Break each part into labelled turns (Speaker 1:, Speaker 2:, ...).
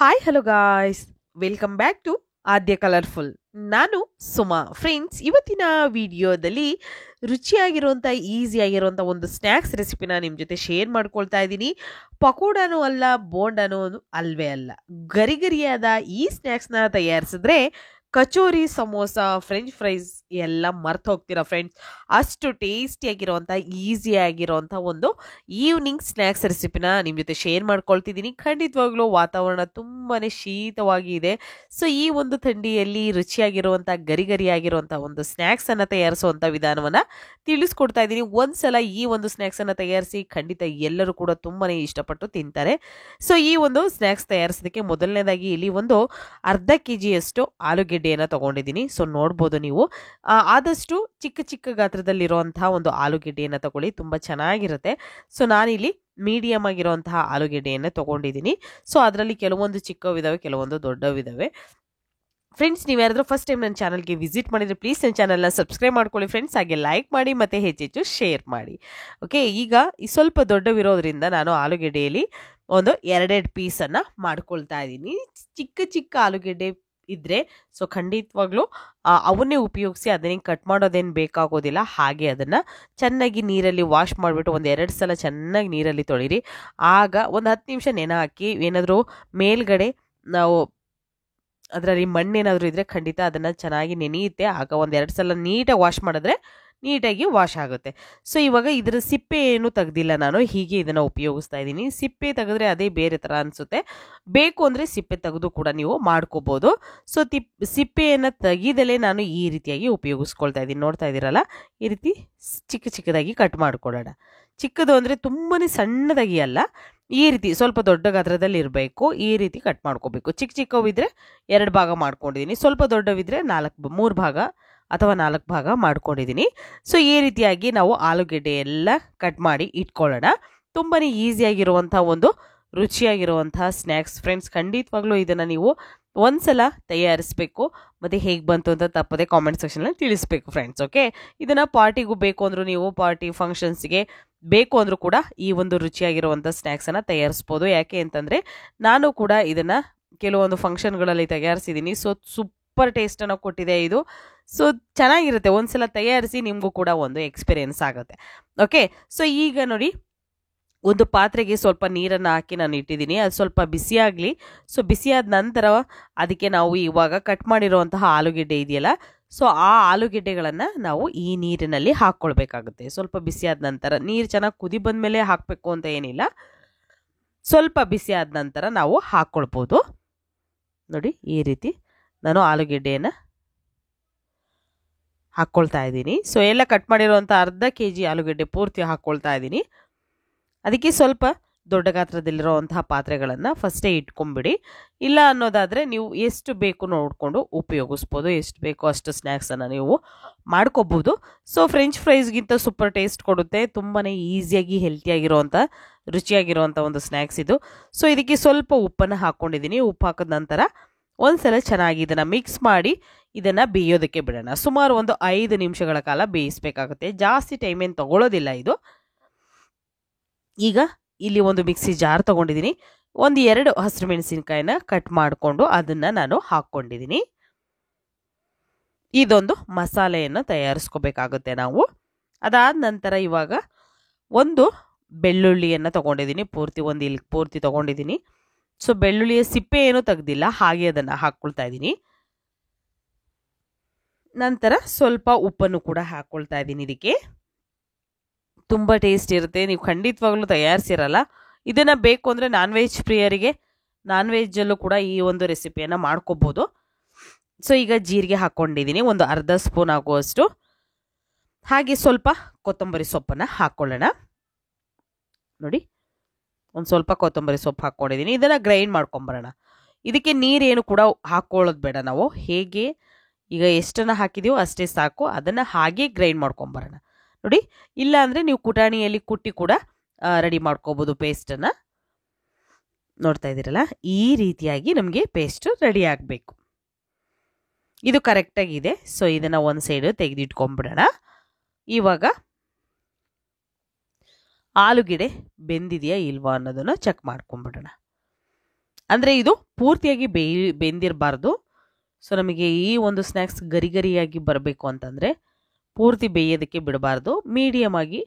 Speaker 1: Hi hello guys, welcome back to Adya colourful. ನಾನು Suma. Friends, ಇವತ್ತಿನ ವಿಡಿಯೋದಲ್ಲಿ ರುಚಿಯಾಗಿರುವಂಥ ಈಸಿಯಾಗಿರುವಂಥ ಒಂದು ಸ್ನ್ಯಾಕ್ಸ್ ರೆಸಿಪಿನ ನಿಮ್ಮ ಜೊತೆ ಶೇರ್ ಮಾಡ್ಕೊಳ್ತಾ ಇದ್ದೀನಿ. ಪಕೋಡನೂ ಅಲ್ಲ, ಬೋಂಡನೂ ಅಲ್ವೇ ಅಲ್ಲ, ಗರಿಗರಿಯಾದ ಈ ಸ್ನ್ಯಾಕ್ಸ್ನ ತಯಾರಿಸಿದ್ರೆ ಕಚೋರಿ, ಸಮೋಸ, ಫ್ರೆಂಚ್ ಫ್ರೈಸ್ ಎಲ್ಲ ಮರ್ತು ಹೋಗ್ತೀರಾ ಫ್ರೆಂಡ್ಸ್. ಅಷ್ಟು ಟೇಸ್ಟಿಯಾಗಿರುವಂಥ ಈಸಿಯಾಗಿರುವಂಥ ಒಂದು ಈವ್ನಿಂಗ್ ಸ್ನ್ಯಾಕ್ಸ್ ರೆಸಿಪಿನ ನಿಮ್ಮ ಜೊತೆ ಶೇರ್ ಮಾಡ್ಕೊಳ್ತಿದ್ದೀನಿ. ಖಂಡಿತವಾಗ್ಲೂ ವಾತಾವರಣ ತುಂಬಾ ಶೀತವಾಗಿ ಇದೆ. ಸೊ ಈ ಒಂದು ಥಂಡಿಯಲ್ಲಿ ರುಚಿಯಾಗಿರುವಂಥ ಗರಿಗರಿಯಾಗಿರುವಂಥ ಒಂದು ಸ್ನ್ಯಾಕ್ಸನ್ನು ತಯಾರಿಸುವಂಥ ವಿಧಾನವನ್ನು ತಿಳಿಸ್ಕೊಡ್ತಾ ಇದ್ದೀನಿ. ಒಂದ್ಸಲ ಈ ಒಂದು ಸ್ನ್ಯಾಕ್ಸನ್ನು ತಯಾರಿಸಿ ಖಂಡಿತ ಎಲ್ಲರೂ ಕೂಡ ತುಂಬಾ ಇಷ್ಟಪಟ್ಟು ತಿಂತಾರೆ. ಸೊ ಈ ಒಂದು ಸ್ನ್ಯಾಕ್ಸ್ ತಯಾರಿಸೋದಕ್ಕೆ ಮೊದಲನೇದಾಗಿ ಇಲ್ಲಿ ಒಂದು ಅರ್ಧ ಕೆಜಿಯಷ್ಟು ಆಲೂಗೆಡ್ಡೆಯನ್ನು ತಗೊಂಡಿದ್ದೀನಿ. ಸೊ ನೋಡ್ಬೋದು ನೀವು, ಆದಷ್ಟು ಚಿಕ್ಕ ಚಿಕ್ಕ ಗಾತ್ರದಲ್ಲಿರುವಂತಹ ಒಂದು ಆಲೂಗೆಡ್ಡೆಯನ್ನು ತಗೊಳ್ಳಿ, ತುಂಬ ಚೆನ್ನಾಗಿರುತ್ತೆ. ಸೊ ನಾನಿಲ್ಲಿ ಮೀಡಿಯಮ್ ಆಗಿರುವಂತಹ ಆಲೂಗೆಡ್ಡೆಯನ್ನು ತಗೊಂಡಿದ್ದೀನಿ. ಸೊ ಅದರಲ್ಲಿ ಕೆಲವೊಂದು ಚಿಕ್ಕವಿದಾವೆ, ಕೆಲವೊಂದು ದೊಡ್ಡವಿದಾವೆ. ಫ್ರೆಂಡ್ಸ್, ನೀವು ಯಾರಾದರೂ ಫಸ್ಟ್ ಟೈಮ್ ನನ್ನ ಚಾನಲ್ಗೆ ವಿಸಿಟ್ ಮಾಡಿದರೆ ಪ್ಲೀಸ್ ನನ್ನ ಚಾನಲ್ನ ಸಬ್ಸ್ಕ್ರೈಬ್ ಮಾಡ್ಕೊಳ್ಳಿ ಫ್ರೆಂಡ್ಸ್. ಹಾಗೆ ಲೈಕ್ ಮಾಡಿ ಮತ್ತು ಹೆಚ್ಚೆಚ್ಚು ಶೇರ್ ಮಾಡಿ. ಓಕೆ, ಈಗ ಈ ಸ್ವಲ್ಪ ದೊಡ್ಡವಿರೋದ್ರಿಂದ ನಾನು ಆಲೂಗೆಡ್ಡೆಯಲ್ಲಿ ಒಂದು 2 ಪೀಸನ್ನು ಮಾಡ್ಕೊಳ್ತಾ ಇದ್ದೀನಿ. ಚಿಕ್ಕ ಚಿಕ್ಕ ಆಲೂಗೆಡ್ಡೆ ಇದ್ದರೆ ಸೊ ಖಂಡಿತವಾಗ್ಲೂ ಅವನ್ನೇ ಉಪಯೋಗಿಸಿ, ಅದನ್ನೇ ಕಟ್ ಮಾಡೋದೇನು ಬೇಕಾಗೋದಿಲ್ಲ. ಹಾಗೆ ಅದನ್ನು ಚೆನ್ನಾಗಿ ನೀರಲ್ಲಿ ವಾಶ್ ಮಾಡಿಬಿಟ್ಟು ಒಂದು 2 ಸಲ ಚೆನ್ನಾಗಿ ನೀರಲ್ಲಿ ತೊಳಿರಿ. ಆಗ ಒಂದು 10 ನಿಮಿಷ ನೆನೆ ಹಾಕಿ, ಏನಾದರೂ ಮೇಲ್ಗಡೆ ನಾವು ಅದರಲ್ಲಿ ಮಣ್ಣೇನಾದರೂ ಇದ್ದರೆ ಖಂಡಿತ ಅದನ್ನು ಚೆನ್ನಾಗಿ ನೆನೆಯುತ್ತೆ. ಆಗ ಒಂದು 2 ಸಲ ನೀಟಾಗಿ ವಾಶ್ ಮಾಡಿದ್ರೆ ನೀಟಾಗಿ ವಾಶ್ ಆಗುತ್ತೆ. ಸೊ ಇವಾಗ ಇದರ ಸಿಪ್ಪೆ ಏನು ತೆಗ್ದಿಲ್ಲ, ನಾನು ಹೀಗೆ ಇದನ್ನು ಉಪಯೋಗಿಸ್ತಾ ಇದ್ದೀನಿ. ಸಿಪ್ಪೆ ತೆಗೆದ್ರೆ ಅದೇ ಬೇರೆ ಥರ ಅನಿಸುತ್ತೆ. ಬೇಕು ಅಂದರೆ ಸಿಪ್ಪೆ ತೆಗೆದು ಕೂಡ ನೀವು ಮಾಡ್ಕೋಬೋದು. ಸೊ ಸಿಪ್ಪೆಯನ್ನು ತೆಗೆದಲೇ ನಾನು ಈ ರೀತಿಯಾಗಿ ಉಪಯೋಗಿಸ್ಕೊಳ್ತಾ ಇದ್ದೀನಿ. ನೋಡ್ತಾ ಇದ್ದೀರಲ್ಲ, ಈ ರೀತಿ ಚಿಕ್ಕ ಚಿಕ್ಕದಾಗಿ ಕಟ್ ಮಾಡಿಕೊಡೋಣ. ಚಿಕ್ಕದು ಅಂದರೆ ತುಂಬಾ ಸಣ್ಣದಾಗಿ ಅಲ್ಲ, ಈ ರೀತಿ ಸ್ವಲ್ಪ ದೊಡ್ಡ ಗಾತ್ರದಲ್ಲಿ ಇರಬೇಕು. ಈ ರೀತಿ ಕಟ್ ಮಾಡ್ಕೋಬೇಕು. ಚಿಕ್ಕ ಚಿಕ್ಕವಿದ್ರೆ 2 ಭಾಗ ಮಾಡ್ಕೊಂಡಿದ್ದೀನಿ, ಸ್ವಲ್ಪ ದೊಡ್ಡವಿದ್ರೆ 3 ಭಾಗ ಅಥವಾ 4 ಭಾಗ ಮಾಡ್ಕೊಂಡಿದ್ದೀನಿ. ಸೊ ಈ ರೀತಿಯಾಗಿ ನಾವು ಆಲೂಗೆಡ್ಡೆ ಎಲ್ಲ ಕಟ್ ಮಾಡಿ ಇಟ್ಕೊಳ್ಳೋಣ. ತುಂಬಾ ಈಸಿಯಾಗಿರುವಂಥ ಒಂದು ರುಚಿಯಾಗಿರುವಂತಹ ಸ್ನ್ಯಾಕ್ಸ್ ಫ್ರೆಂಡ್ಸ್. ಖಂಡಿತವಾಗ್ಲೂ ಇದನ್ನು ನೀವು ಒಂದ್ಸಲ ತಯಾರಿಸಬೇಕು, ಮತ್ತು ಹೇಗೆ ಬಂತು ಅಂತ ತಪ್ಪದೆ ಕಾಮೆಂಟ್ ಸೆಕ್ಷನಲ್ಲಿ ತಿಳಿಸ್ಬೇಕು ಫ್ರೆಂಡ್ಸ್. ಓಕೆ, ಇದನ್ನು ಪಾರ್ಟಿಗೂ ಬೇಕು ಅಂದರೂ, ನೀವು ಪಾರ್ಟಿ ಫಂಕ್ಷನ್ಸ್ಗೆ ಬೇಕು ಅಂದರೂ ಕೂಡ ಈ ಒಂದು ರುಚಿಯಾಗಿರುವಂಥ ಸ್ನ್ಯಾಕ್ಸನ್ನು ತಯಾರಿಸ್ಬೋದು. ಯಾಕೆ ಅಂತಂದರೆ ನಾನು ಕೂಡ ಇದನ್ನು ಕೆಲವೊಂದು ಫಂಕ್ಷನ್ಗಳಲ್ಲಿ ತಯಾರಿಸಿದ್ದೀನಿ. ಸೊ ಸೂಪರ್ ಟೇಸ್ಟನ್ನು ಕೊಟ್ಟಿದೆ ಇದು. ಸೊ ಚೆನ್ನಾಗಿರುತ್ತೆ. ಒಂದ್ಸಲ ತಯಾರಿಸಿ, ನಿಮಗೂ ಕೂಡ ಒಂದು ಎಕ್ಸ್ಪೀರಿಯೆನ್ಸ್ ಆಗುತ್ತೆ. ಓಕೆ, ಸೊ ಈಗ ನೋಡಿ, ಒಂದು ಪಾತ್ರೆಗೆ ಸ್ವಲ್ಪ ನೀರನ್ನು ಹಾಕಿ ನಾನು ಇಟ್ಟಿದ್ದೀನಿ. ಅದು ಸ್ವಲ್ಪ ಬಿಸಿಯಾಗಲಿ. ಸೊ ಬಿಸಿಯಾದ ನಂತರ ಅದಕ್ಕೆ ನಾವು ಇವಾಗ ಕಟ್ ಮಾಡಿರುವಂತಹ ಆಲೂಗೆಡ್ಡೆ ಇದೆಯಲ್ಲ, ಸೊ ಆ ಆಲೂಗೆಡ್ಡೆಗಳನ್ನು ನಾವು ಈ ನೀರಿನಲ್ಲಿ ಹಾಕ್ಕೊಳ್ಬೇಕಾಗುತ್ತೆ. ಸ್ವಲ್ಪ ಬಿಸಿಯಾದ ನಂತರ, ನೀರು ಚೆನ್ನಾಗಿ ಕುದಿ ಬಂದಮೇಲೆ ಹಾಕಬೇಕು ಅಂತ ಏನಿಲ್ಲ, ಸ್ವಲ್ಪ ಬಿಸಿಯಾದ ನಂತರ ನಾವು ಹಾಕ್ಕೊಳ್ಬೋದು. ನೋಡಿ, ಈ ರೀತಿ ನಾನು ಆಲೂಗೆಡ್ಡೆಯನ್ನು ಹಾಕ್ಕೊಳ್ತಾ ಇದ್ದೀನಿ. ಸೊ ಎಲ್ಲ ಕಟ್ ಮಾಡಿರುವಂಥ ಅರ್ಧ ಕೆಜಿ ಆಲೂಗೆಡ್ಡೆ ಪೂರ್ತಿ ಹಾಕ್ಕೊಳ್ತಾ ಇದ್ದೀನಿ. ಅದಕ್ಕೆ ಸ್ವಲ್ಪ ದೊಡ್ಡ ಗಾತ್ರದಲ್ಲಿರುವಂತಹ ಪಾತ್ರೆಗಳನ್ನು ಫಸ್ಟೇ ಇಟ್ಕೊಂಬಿಡಿ. ಇಲ್ಲ ಅನ್ನೋದಾದರೆ ನೀವು ಎಷ್ಟು ಬೇಕು ನೋಡಿಕೊಂಡು ಉಪಯೋಗಿಸ್ಬೋದು. ಎಷ್ಟು ಬೇಕೋ ಅಷ್ಟು ಸ್ನ್ಯಾಕ್ಸನ್ನು ನೀವು ಮಾಡ್ಕೋಬೋದು. ಸೊ ಫ್ರೆಂಚ್ ಫ್ರೈಸ್ಗಿಂತ ಸೂಪರ್ ಟೇಸ್ಟ್ ಕೊಡುತ್ತೆ. ತುಂಬಾ ಈಸಿಯಾಗಿ ಹೆಲ್ತಿಯಾಗಿರುವಂಥ ರುಚಿಯಾಗಿರುವಂಥ ಒಂದು ಸ್ನ್ಯಾಕ್ಸ್ ಇದು. ಸೊ ಇದಕ್ಕೆ ಸ್ವಲ್ಪ ಉಪ್ಪನ್ನು ಹಾಕ್ಕೊಂಡಿದ್ದೀನಿ. ಉಪ್ಪು ಹಾಕಿದ ನಂತರ ಒಂದ್ಸಲ ಚೆನ್ನಾಗಿ ಇದನ್ನು ಮಿಕ್ಸ್ ಮಾಡಿ ಇದನ್ನು ಬೇಯೋದಕ್ಕೆ ಬಿಡೋಣ. ಸುಮಾರು ಒಂದು 5 ನಿಮಿಷಗಳ ಕಾಲ ಬೇಯಿಸಬೇಕಾಗುತ್ತೆ. ಜಾಸ್ತಿ ಟೈಮ್ ಏನು ತಗೊಳ್ಳೋದಿಲ್ಲ ಇದು. ಈಗ ಇಲ್ಲಿ ಒಂದು ಮಿಕ್ಸಿ ಜಾರ್ ತೊಗೊಂಡಿದ್ದೀನಿ. ಒಂದು 2 ಹಸಿರು ಮೆಣಸಿನಕಾಯಿನ ಕಟ್ ಮಾಡಿಕೊಂಡು ಅದನ್ನು ನಾನು ಹಾಕ್ಕೊಂಡಿದ್ದೀನಿ. ಇದೊಂದು ಮಸಾಲೆಯನ್ನು ತಯಾರಿಸ್ಕೋಬೇಕಾಗುತ್ತೆ ನಾವು. ಅದಾದ ನಂತರ ಇವಾಗ ಒಂದು ಬೆಳ್ಳುಳ್ಳಿಯನ್ನು ತೊಗೊಂಡಿದ್ದೀನಿ. ಪೂರ್ತಿ ತೊಗೊಂಡಿದ್ದೀನಿ. ಸೊ ಬೆಳ್ಳುಳ್ಳಿಯ ಸಿಪ್ಪೆ ಏನೂ ತೆಗ್ದಿಲ್ಲ, ಹಾಗೆ ಅದನ್ನು ಹಾಕ್ಕೊಳ್ತಾ ಇದ್ದೀನಿ. ನಂತರ ಸ್ವಲ್ಪ ಉಪ್ಪನ್ನು ಕೂಡ ಹಾಕ್ಕೊಳ್ತಾ ಇದ್ದೀನಿ. ಇದಕ್ಕೆ ತುಂಬ ಟೇಸ್ಟ್ ಇರುತ್ತೆ. ನೀವು ಖಂಡಿತವಾಗ್ಲೂ ತಯಾರಿಸಿರಲ್ಲ. ಇದನ್ನು ಬೇಕು ಅಂದರೆ ನಾನ್ ವೆಜ್ ಪ್ರಿಯರಿಗೆ ನಾನ್ ವೆಜ್ಜಲ್ಲೂ ಕೂಡ ಈ ಒಂದು ರೆಸಿಪಿಯನ್ನು ಮಾಡ್ಕೋಬೋದು. ಸೊ ಈಗ ಜೀರಿಗೆ ಹಾಕ್ಕೊಂಡಿದ್ದೀನಿ, ಒಂದು ಅರ್ಧ ಸ್ಪೂನ್ ಆಗುವಷ್ಟು. ಹಾಗೆ ಸ್ವಲ್ಪ ಕೊತ್ತಂಬರಿ ಸೊಪ್ಪನ್ನು ಹಾಕ್ಕೊಳ್ಳೋಣ. ನೋಡಿ, ಒಂದು ಸ್ವಲ್ಪ ಕೊತ್ತಂಬರಿ ಸೊಪ್ಪು ಹಾಕ್ಕೊಂಡಿದ್ದೀನಿ. ಇದನ್ನು ಗ್ರೈಂಡ್ ಮಾಡ್ಕೊಂಬರೋಣ. ಇದಕ್ಕೆ ನೀರೇನು ಕೂಡ ಹಾಕ್ಕೊಳ್ಳೋದು ಬೇಡ. ನಾವು ಹೇಗೆ ಈಗ ಎಷ್ಟನ್ನು ಹಾಕಿದೀವೋ ಅಷ್ಟೇ ಸಾಕು. ಅದನ್ನು ಹಾಗೆ ಗ್ರೈಂಡ್ ಮಾಡ್ಕೊಂಬರೋಣ. ನೋಡಿ, ಇಲ್ಲ ಅಂದರೆ ನೀವು ಕುಟಾಣಿಯಲ್ಲಿ ಕುಟ್ಟಿ ಕೂಡ ರೆಡಿ ಮಾಡ್ಕೋಬೋದು ಪೇಸ್ಟನ್ನು. ನೋಡ್ತಾ ಇದ್ದೀರಲ್ಲ, ಈ ರೀತಿಯಾಗಿ ನಮಗೆ ಪೇಸ್ಟು ರೆಡಿ ಆಗಬೇಕು. ಇದು ಕರೆಕ್ಟಾಗಿದೆ. ಸೊ ಇದನ್ನು ಒಂದು ಸೈಡು ತೆಗೆದಿಟ್ಕೊಂಬಿಡೋಣ. ಇವಾಗ ಆಲೂಗೆಡ್ಡೆ ಬೆಂದಿದೆಯಾ ಇಲ್ವಾ ಅನ್ನೋದನ್ನು ಚೆಕ್ ಮಾಡ್ಕೊಂಬಿಡೋಣ. ಅಂದರೆ ಇದು ಪೂರ್ತಿಯಾಗಿ ಬೆಂದಿರಬಾರ್ದು. ಸೊ ನಮಗೆ ಈ ಒಂದು ಸ್ನ್ಯಾಕ್ಸ್ ಗರಿ ಗರಿಯಾಗಿ ಬರಬೇಕು ಅಂತಂದರೆ ಪೂರ್ತಿ ಬೇಯೋದಕ್ಕೆ ಬಿಡಬಾರ್ದು. ಮೀಡಿಯಮ್ ಆಗಿ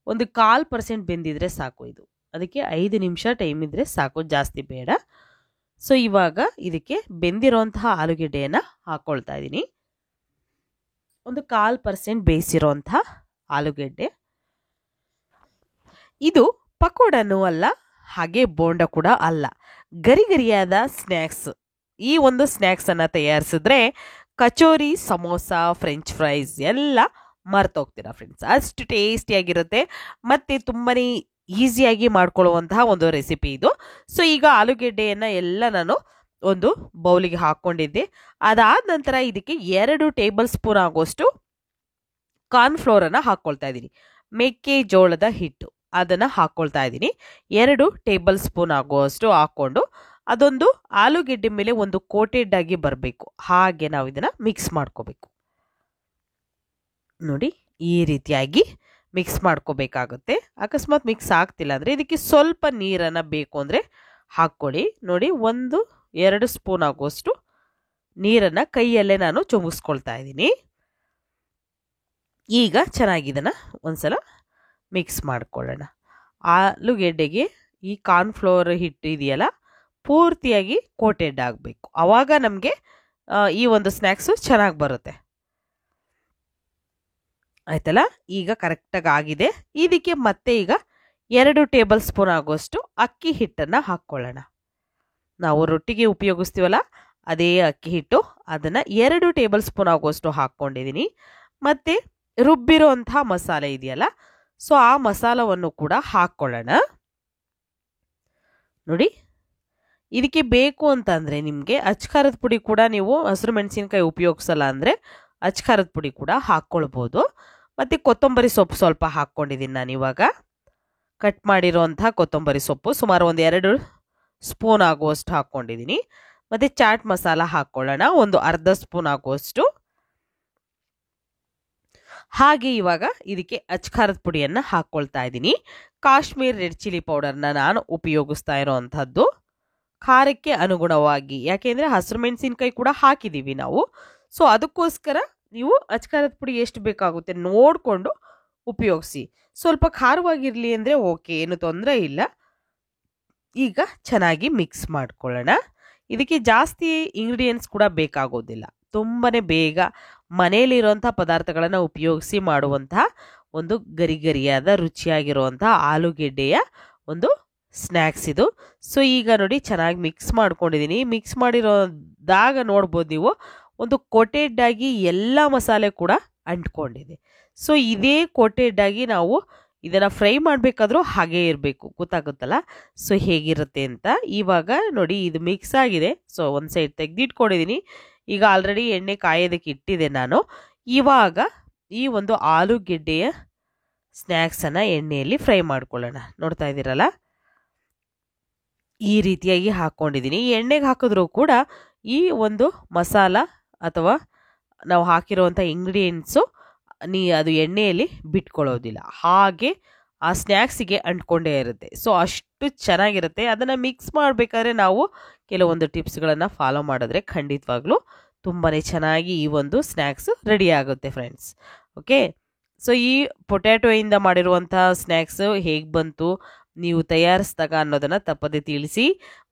Speaker 1: ಒಂದು 1/4% ಬೆಂದಿದ್ರೆ ಸಾಕು. ಇದು ಅದಕ್ಕೆ 5 ನಿಮಿಷ ಟೈಮ್ ಇದ್ದರೆ ಸಾಕು, ಜಾಸ್ತಿ ಬೇಡ. ಸೊ ಇವಾಗ ಇದಕ್ಕೆ ಬೆಂದಿರೋಂತಹ ಆಲೂಗೆಡ್ಡೆಯನ್ನು ಹಾಕ್ಕೊಳ್ತಾ ಇದ್ದೀನಿ. ಒಂದು 1/4% ಬೇಯಿಸಿರೋಂತಹ ಆಲೂಗೆಡ್ಡೆ. ಇದು ಪಕೋಡನೂ ಅಲ್ಲ, ಹಾಗೆ ಬೋಂಡ ಕೂಡ ಅಲ್ಲ, ಗರಿ ಗರಿಯಾದ ಸ್ನ್ಯಾಕ್ಸ್. ಈ ಒಂದು ಸ್ನ್ಯಾಕ್ಸನ್ನು ತಯಾರಿಸಿದ್ರೆ ಕಚೋರಿ, ಸಮೋಸ, ಫ್ರೆಂಚ್ ಫ್ರೈಸ್ ಎಲ್ಲ ಮರ್ತೋಗ್ತೀರಾ ಫ್ರೆಂಡ್ಸ್. ಅಷ್ಟು ಟೇಸ್ಟಿಯಾಗಿರುತ್ತೆ ಮತ್ತು ತುಂಬಾ ಈಸಿಯಾಗಿ ಮಾಡ್ಕೊಳ್ಳುವಂತಹ ಒಂದು ರೆಸಿಪಿ ಇದು. ಸೊ ಈಗ ಆಲೂಗೆಡ್ಡೆಯನ್ನು ಎಲ್ಲ ನಾನು ಒಂದು ಬೌಲಿಗೆ ಹಾಕ್ಕೊಂಡಿದ್ದೆ. ಅದಾದ ನಂತರ ಇದಕ್ಕೆ 2 ಟೇಬಲ್ ಸ್ಪೂನ್ ಆಗುವಷ್ಟು ಕಾರ್ನ್ಫ್ಲೋರನ್ನು ಹಾಕ್ಕೊಳ್ತಾ ಇದ್ದೀನಿ. ಮೆಕ್ಕೆಜೋಳದ ಹಿಟ್ಟು ಅದನ್ನು ಹಾಕ್ಕೊಳ್ತಾ ಇದ್ದೀನಿ. 2 ಟೇಬಲ್ ಸ್ಪೂನ್ ಆಗುವಷ್ಟು ಹಾಕ್ಕೊಂಡು ಅದೊಂದು ಆಲೂಗೆಡ್ಡೆ ಮೇಲೆ ಒಂದು ಕೋಟೆಡ್ ಆಗಿ ಬರಬೇಕು. ಹಾಗೆ ನಾವು ಇದನ್ನು ಮಿಕ್ಸ್ ಮಾಡ್ಕೋಬೇಕು. ನೋಡಿ, ಈ ರೀತಿಯಾಗಿ ಮಿಕ್ಸ್ ಮಾಡ್ಕೋಬೇಕಾಗುತ್ತೆ. ಅಕಸ್ಮಾತ್ ಮಿಕ್ಸ್ ಆಗ್ತಿಲ್ಲ ಅಂದರೆ ಇದಕ್ಕೆ ಸ್ವಲ್ಪ ನೀರನ್ನು ಬೇಕು ಅಂದರೆ ಹಾಕ್ಕೊಳ್ಳಿ. ನೋಡಿ, 1-2 ಸ್ಪೂನ್ ಆಗುವಷ್ಟು ನೀರನ್ನು ಕೈಯಲ್ಲೇ ನಾನು ಚುಮುಸ್ಕೊಳ್ತಾ ಇದ್ದೀನಿ. ಈಗ ಚೆನ್ನಾಗಿ ಇದನ್ನು ಒಂದ್ಸಲ ಮಿಕ್ಸ್ ಮಾಡ್ಕೊಳ್ಳೋಣ. ಆಲೂಗೆಡ್ಡೆಗೆ ಈ ಕಾರ್ನ್ಫ್ಲೋರ್ ಹಿಟ್ಟು ಇದೆಯಲ್ಲ ಪೂರ್ತಿಯಾಗಿ ಕೋಟೆಡ್ ಆಗಬೇಕು. ಆವಾಗ ನಮಗೆ ಈ ಒಂದು ಸ್ನ್ಯಾಕ್ಸು ಚೆನ್ನಾಗಿ ಬರುತ್ತೆ. ಆಯ್ತಲ್ಲ, ಈಗ ಕರೆಕ್ಟಾಗಿ ಆಗಿದೆ. ಇದಕ್ಕೆ ಮತ್ತೆ ಈಗ 2 ಟೇಬಲ್ ಸ್ಪೂನ್ ಆಗುವಷ್ಟು ಅಕ್ಕಿ ಹಿಟ್ಟನ್ನು ಹಾಕ್ಕೊಳ್ಳೋಣ. ನಾವು ರೊಟ್ಟಿಗೆ ಉಪಯೋಗಿಸ್ತೀವಲ್ಲ ಅದೇ ಅಕ್ಕಿ ಹಿಟ್ಟು, ಅದನ್ನು 2 ಟೇಬಲ್ ಸ್ಪೂನ್ ಆಗುವಷ್ಟು ಹಾಕ್ಕೊಂಡಿದ್ದೀನಿ. ಮತ್ತು ರುಬ್ಬಿರೋ ಅಂತಹ ಮಸಾಲೆ ಇದೆಯಲ್ಲ, ಸೊ ಆ ಮಸಾಲವನ್ನು ಕೂಡ ಹಾಕ್ಕೊಳ್ಳೋಣ. ನೋಡಿ, ಇದಕ್ಕೆ ಬೇಕು ಅಂತಂದರೆ ನಿಮಗೆ ಅಚ್ಕಾರದ ಪುಡಿ ಕೂಡ, ನೀವು ಹಸಿರು ಮೆಣಸಿನ್ಕಾಯಿ ಉಪಯೋಗಿಸಲ್ಲ ಅಂದರೆ ಅಚ್ಕಾರದ ಪುಡಿ ಕೂಡ ಹಾಕ್ಕೊಳ್ಬೋದು. ಮತ್ತು ಕೊತ್ತಂಬರಿ ಸೊಪ್ಪು ಸ್ವಲ್ಪ ಹಾಕ್ಕೊಂಡಿದ್ದೀನಿ ನಾನು. ಇವಾಗ ಕಟ್ ಮಾಡಿರೋಂಥ ಕೊತ್ತಂಬರಿ ಸೊಪ್ಪು ಸುಮಾರು 1-2 ಸ್ಪೂನ್ ಆಗುವಷ್ಟು ಹಾಕ್ಕೊಂಡಿದ್ದೀನಿ. ಮತ್ತು ಚಾಟ್ ಮಸಾಲ ಹಾಕ್ಕೊಳ್ಳೋಣ, ಒಂದು ಅರ್ಧ ಸ್ಪೂನ್ ಆಗುವಷ್ಟು. ಹಾಗೆ ಇವಾಗ ಇದಕ್ಕೆ ಅಚ್ಕಾರದ ಪುಡಿಯನ್ನು ಹಾಕ್ಕೊಳ್ತಾ ಇದ್ದೀನಿ. ಕಾಶ್ಮೀರ್ ರೆಡ್ ಚಿಲ್ಲಿ ಪೌಡರ್ನ ನಾನು ಉಪಯೋಗಿಸ್ತಾ ಇರೋವಂಥದ್ದು, ಖಾರಕ್ಕೆ ಅನುಗುಣವಾಗಿ. ಯಾಕೆಂದರೆ ಹಸಿರು ಮೆಣಸಿನ್ಕಾಯಿ ಕೂಡ ಹಾಕಿದ್ದೀವಿ ನಾವು. ಸೊ ಅದಕ್ಕೋಸ್ಕರ ನೀವು ಅಚ್ಕಾರದ ಪುಡಿ ಎಷ್ಟು ಬೇಕಾಗುತ್ತೆ ನೋಡಿಕೊಂಡು ಉಪಯೋಗಿಸಿ. ಸ್ವಲ್ಪ ಖಾರವಾಗಿರಲಿ ಅಂದರೆ ಓಕೆ, ಏನು ತೊಂದರೆ ಇಲ್ಲ. ಈಗ ಚೆನ್ನಾಗಿ ಮಿಕ್ಸ್ ಮಾಡ್ಕೊಳ್ಳೋಣ. ಇದಕ್ಕೆ ಜಾಸ್ತಿ ಇಂಗ್ರೀಡಿಯೆಂಟ್ಸ್ ಕೂಡ ಬೇಕಾಗೋದಿಲ್ಲ. ತುಂಬಾ ಬೇಗ ಮನೆಯಲ್ಲಿರುವಂಥ ಪದಾರ್ಥಗಳನ್ನು ಉಪಯೋಗಿಸಿ ಮಾಡುವಂತಹ ಒಂದು ಗರಿ ಗರಿಯಾದ ರುಚಿಯಾಗಿರುವಂತಹ ಆಲೂಗೆಡ್ಡೆಯ ಒಂದು ಸ್ನ್ಯಾಕ್ಸ್ ಇದು. ಸೊ ಈಗ ನೋಡಿ, ಚೆನ್ನಾಗಿ ಮಿಕ್ಸ್ ಮಾಡ್ಕೊಂಡಿದ್ದೀನಿ. ಮಿಕ್ಸ್ ಮಾಡಿರೋದಾಗ ನೋಡ್ಬೋದು ನೀವು, ಒಂದು ಕೋಟೆಡ್ ಆಗಿ ಎಲ್ಲ ಮಸಾಲೆ ಕೂಡ ಅಂಟ್ಕೊಂಡಿದೆ. ಸೊ ಇದೇ ಕೋಟೆಡ್ ಆಗಿ ನಾವು ಇದನ್ನು ಫ್ರೈ ಮಾಡಬೇಕಾದ್ರೂ ಹಾಗೇ ಇರಬೇಕು, ಗೊತ್ತಾಗುತ್ತಲ್ಲ ಸೊ ಹೇಗಿರುತ್ತೆ ಅಂತ. ಇವಾಗ ನೋಡಿ, ಇದು ಮಿಕ್ಸ್ ಆಗಿದೆ. ಸೊ ಒಂದು ಸೈಡ್ ತೆಗೆದಿಟ್ಕೊಂಡಿದ್ದೀನಿ. ಈಗ ಆಲ್ರೆಡಿ ಎಣ್ಣೆ ಕಾಯೋದಕ್ಕೆ ಇಟ್ಟಿದೆ ನಾನು. ಇವಾಗ ಈ ಒಂದು ಆಲೂಗೆಡ್ಡೆಯ ಸ್ನ್ಯಾಕ್ಸನ್ನು ಎಣ್ಣೆಯಲ್ಲಿ ಫ್ರೈ ಮಾಡ್ಕೊಳ್ಳೋಣ. ನೋಡ್ತಾ ಇದ್ದೀರಲ್ಲ, ಈ ರೀತಿಯಾಗಿ ಹಾಕ್ಕೊಂಡಿದ್ದೀನಿ. ಎಣ್ಣೆಗೆ ಹಾಕಿದ್ರೂ ಕೂಡ ಈ ಒಂದು ಮಸಾಲ ಅಥವಾ ನಾವು ಹಾಕಿರುವಂಥ ಇಂಗ್ರೀಡಿಯೆಂಟ್ಸು ಅದು ಎಣ್ಣೆಯಲ್ಲಿ ಬಿಟ್ಕೊಳ್ಳೋದಿಲ್ಲ, ಹಾಗೆ ಆ ಸ್ನ್ಯಾಕ್ಸಿಗೆ ಅಂಟ್ಕೊಂಡೇ ಇರುತ್ತೆ. ಸೊ ಅಷ್ಟು ಚೆನ್ನಾಗಿರುತ್ತೆ. ಅದನ್ನು ಮಿಕ್ಸ್ ಮಾಡಬೇಕಾದ್ರೆ ನಾವು ಕೆಲವೊಂದು ಟಿಪ್ಸ್ಗಳನ್ನು ಫಾಲೋ ಮಾಡಿದ್ರೆ ಖಂಡಿತವಾಗ್ಲೂ ತುಂಬಾ ಚೆನ್ನಾಗಿ ಈ ಒಂದು ಸ್ನ್ಯಾಕ್ಸ್ ರೆಡಿ ಆಗುತ್ತೆ ಫ್ರೆಂಡ್ಸ್. ಓಕೆ, ಸೊ ಈ ಪೊಟ್ಯಾಟೊಯಿಂದ ಮಾಡಿರುವಂಥ ಸ್ನ್ಯಾಕ್ಸು ಹೇಗೆ ಬಂತು, ನೀವು ತಯಾರಿಸಿದಾಗ ಅನ್ನೋದನ್ನು ತಪ್ಪದೆ ತಿಳಿಸಿ.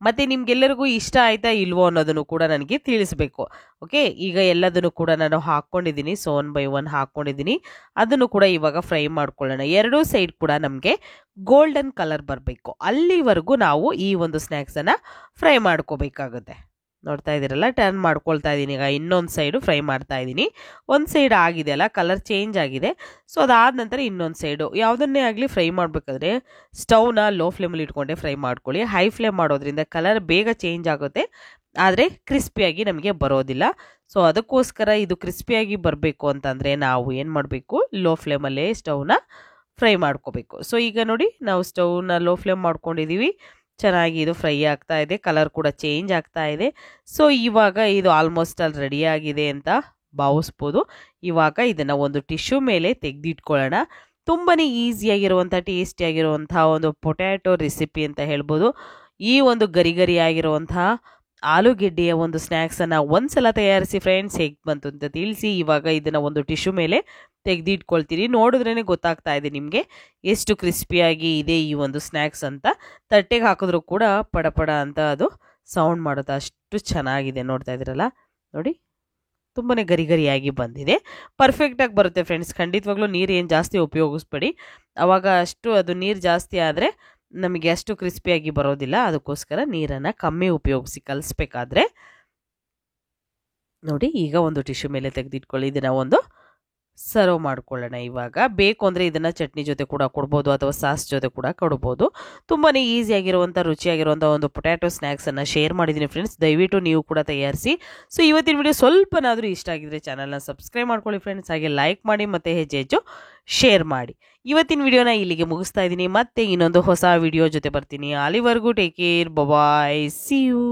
Speaker 1: ಮತ್ತು ನಿಮ್ಗೆಲ್ಲರಿಗೂ ಇಷ್ಟ ಆಯಿತಾ ಇಲ್ವೋ ಅನ್ನೋದನ್ನು ಕೂಡ ನನಗೆ ತಿಳಿಸ್ಬೇಕು. ಓಕೆ, ಈಗ ಎಲ್ಲದನ್ನು ಕೂಡ ನಾನು ಹಾಕ್ಕೊಂಡಿದ್ದೀನಿ. ಸೊ 1 by 1 ಹಾಕ್ಕೊಂಡಿದ್ದೀನಿ. ಅದನ್ನು ಕೂಡ ಇವಾಗ ಫ್ರೈ ಮಾಡ್ಕೊಳ್ಳೋಣ. 2 ಸೈಡ್ ಕೂಡ ನಮಗೆ ಗೋಲ್ಡನ್ ಕಲರ್ ಬರಬೇಕು, ಅಲ್ಲಿವರೆಗೂ ನಾವು ಈ ಒಂದು ಸ್ನ್ಯಾಕ್ಸನ್ನು ಫ್ರೈ ಮಾಡ್ಕೋಬೇಕಾಗುತ್ತೆ. ನೋಡ್ತಾ ಇದ್ದೀರಲ್ಲ, ಟರ್ನ್ ಮಾಡ್ಕೊಳ್ತಾ ಇದ್ದೀನಿ. ಈಗ ಇನ್ನೊಂದು ಸೈಡು ಫ್ರೈ ಮಾಡ್ತಾ ಇದ್ದೀನಿ. ಒಂದು ಸೈಡ್ ಆಗಿದೆ ಅಲ್ಲ, ಕಲರ್ ಚೇಂಜ್ ಆಗಿದೆ. ಸೊ ಅದಾದ ನಂತರ ಇನ್ನೊಂದು ಸೈಡು, ಯಾವುದನ್ನೇ ಆಗಲಿ ಫ್ರೈ ಮಾಡಬೇಕಾದ್ರೆ ಸ್ಟವ್ನ ಲೋ ಫ್ಲೇಮಲ್ಲಿ ಇಟ್ಕೊಂಡೆ ಫ್ರೈ ಮಾಡ್ಕೊಳ್ಳಿ. ಹೈ ಫ್ಲೇಮ್ ಮಾಡೋದ್ರಿಂದ ಕಲರ್ ಬೇಗ ಚೇಂಜ್ ಆಗುತ್ತೆ, ಆದರೆ ಕ್ರಿಸ್ಪಿಯಾಗಿ ನಮಗೆ ಬರೋದಿಲ್ಲ. ಸೊ ಅದಕ್ಕೋಸ್ಕರ ಇದು ಕ್ರಿಸ್ಪಿಯಾಗಿ ಬರಬೇಕು ಅಂತಂದರೆ ನಾವು ಏನು ಮಾಡಬೇಕು, ಲೋ ಫ್ಲೇಮಲ್ಲೇ ಸ್ಟವ್ನ ಫ್ರೈ ಮಾಡ್ಕೋಬೇಕು. ಸೊ ಈಗ ನೋಡಿ, ನಾವು ಸ್ಟವ್ನ ಲೋ ಫ್ಲೇಮ್ ಮಾಡ್ಕೊಂಡಿದ್ದೀವಿ. ಚೆನ್ನಾಗಿ ಇದು ಫ್ರೈ ಆಗ್ತಾ ಇದೆ, ಕಲರ್ ಕೂಡ ಚೇಂಜ್ ಆಗ್ತಾ ಇದೆ. ಸೊ ಇವಾಗ ಇದು ಆಲ್ಮೋಸ್ಟ್ ಅಲ್ಲಿ ರೆಡಿಯಾಗಿದೆ ಅಂತ ಭಾವಿಸ್ಬೋದು. ಇವಾಗ ಇದನ್ನು ಒಂದು ಟಿಶ್ಯೂ ಮೇಲೆ ತೆಗೆದಿಟ್ಕೊಳ್ಳೋಣ. ತುಂಬಾ ಈಸಿಯಾಗಿರುವಂಥ ಟೇಸ್ಟಿಯಾಗಿರುವಂಥ ಒಂದು ಪೊಟ್ಯಾಟೊ ರೆಸಿಪಿ ಅಂತ ಹೇಳ್ಬೋದು. ಈ ಒಂದು ಗರಿ ಗರಿ ಆಗಿರುವಂತಹ ಆಲೂಗೆಡ್ಡೆಯ ಒಂದು ಸ್ನ್ಯಾಕ್ಸನ್ನು ಒಂದ್ಸಲ ತಯಾರಿಸಿ ಫ್ರೆಂಡ್ಸ್, ಹೇಗೆ ಬಂತು ಅಂತ ತಿಳಿಸಿ. ಇವಾಗ ಇದನ್ನು ಒಂದು ಟಿಶ್ಯೂ ಮೇಲೆ ತೆಗೆದಿಟ್ಕೊಳ್ತೀರಿ. ನೋಡಿದ್ರೇ ಗೊತ್ತಾಗ್ತಾ ಇದೆ ನಿಮಗೆ ಎಷ್ಟು ಕ್ರಿಸ್ಪಿಯಾಗಿ ಇದೆ ಈ ಒಂದು ಸ್ನ್ಯಾಕ್ಸ್ ಅಂತ. ತಟ್ಟೆಗೆ ಹಾಕಿದ್ರೂ ಕೂಡ ಪಡಪಡ ಅಂತ ಅದು ಸೌಂಡ್ ಮಾಡುತ್ತೆ, ಅಷ್ಟು ಚೆನ್ನಾಗಿದೆ. ನೋಡ್ತಾ ಇದ್ದೀರಲ್ಲ, ನೋಡಿ ತುಂಬಾ ಗರಿ ಗರಿಯಾಗಿ ಬಂದಿದೆ. ಪರ್ಫೆಕ್ಟಾಗಿ ಬರುತ್ತೆ ಫ್ರೆಂಡ್ಸ್. ಖಂಡಿತವಾಗ್ಲೂ ನೀರು ಏನು ಜಾಸ್ತಿ ಉಪಯೋಗಿಸ್ಬೇಡಿ, ಆವಾಗ ಅಷ್ಟು ಅದು ನೀರು ಜಾಸ್ತಿ ಆದರೆ ನಮಗೆ ಅಷ್ಟು ಕ್ರಿಸ್ಪಿಯಾಗಿ ಬರೋದಿಲ್ಲ. ಅದಕ್ಕೋಸ್ಕರ ನೀರನ್ನು ಕಮ್ಮಿ ಉಪಯೋಗಿಸಿ ಕಲಿಸ್ಬೇಕಾದ್ರೆ. ನೋಡಿ, ಈಗ ಒಂದು ಟಿಶ್ಯೂ ಮೇಲೆ ತೆಗೆದಿಟ್ಕೊಳ್ಳಿ. ಇದನ್ನು ಒಂದು ಸರ್ವ್ ಮಾಡ್ಕೊಳ್ಳೋಣ. ಇವಾಗ ಬೇಕು ಅಂದರೆ ಇದನ್ನು ಚಟ್ನಿ ಜೊತೆ ಕೂಡ ಕೊಡ್ಬೋದು ಅಥವಾ ಸಾಸ್ ಜೊತೆ ಕೂಡ ಕೊಡ್ಬೋದು. ತುಂಬಾ ಈಸಿಯಾಗಿರುವಂಥ ರುಚಿಯಾಗಿರುವಂಥ ಒಂದು ಪೊಟ್ಯಾಟೊ ಸ್ನ್ಯಾಕ್ಸನ್ನು ಶೇರ್ ಮಾಡಿದ್ದೀನಿ ಫ್ರೆಂಡ್ಸ್. ದಯವಿಟ್ಟು ನೀವು ಕೂಡ ತಯಾರಿಸಿ. ಸೊ ಇವತ್ತಿನ ವಿಡಿಯೋ ಸ್ವಲ್ಪನಾದರೂ ಇಷ್ಟ ಆಗಿದ್ರೆ ಚಾನಲ್ನ ಸಬ್ಸ್ಕ್ರೈಬ್ ಮಾಡ್ಕೊಳ್ಳಿ ಫ್ರೆಂಡ್ಸ್. ಹಾಗೆ ಲೈಕ್ ಮಾಡಿ ಮತ್ತು ಹೆಚ್ಚು ಶೇರ್ ಮಾಡಿ. ಇವತ್ತಿನ ವಿಡಿಯೋನ ಇಲ್ಲಿಗೆ ಮುಗಿಸ್ತಾ ಇದ್ದೀನಿ. ಮತ್ತೆ ಇನ್ನೊಂದು ಹೊಸ ವಿಡಿಯೋ ಜೊತೆ ಬರ್ತೀನಿ. ಅಲ್ಲಿವರೆಗೂ take care, bye, see you.